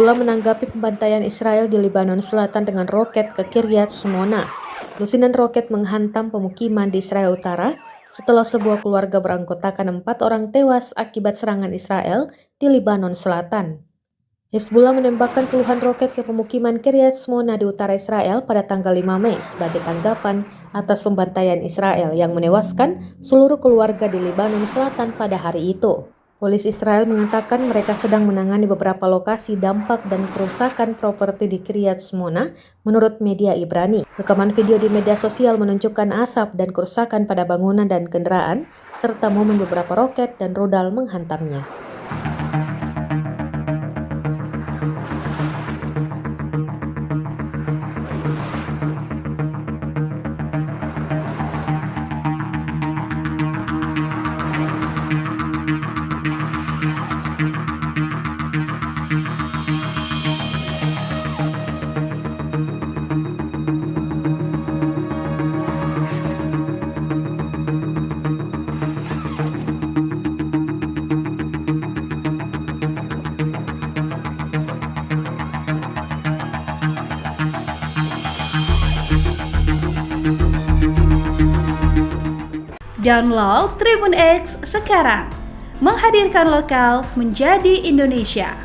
Hezbollah menanggapi pembantaian Israel di Lebanon Selatan dengan roket ke Kiryat Shmona. Lusinan roket menghantam pemukiman di Israel Utara setelah sebuah keluarga beranggotakan 4 orang tewas akibat serangan Israel di Lebanon Selatan. Hezbollah menembakkan puluhan roket ke pemukiman Kiryat Shmona di utara Israel pada tanggal 5 Mei sebagai tanggapan atas pembantaian Israel yang menewaskan seluruh keluarga di Lebanon Selatan pada hari itu. Polisi Israel mengatakan mereka sedang menangani beberapa lokasi dampak dan kerusakan properti di Kiryat Shmona menurut media Ibrani. Rekaman video di media sosial menunjukkan asap dan kerusakan pada bangunan dan kendaraan, serta momen beberapa roket dan rudal menghantamnya. Download Tribun X sekarang, menghadirkan lokal menjadi Indonesia.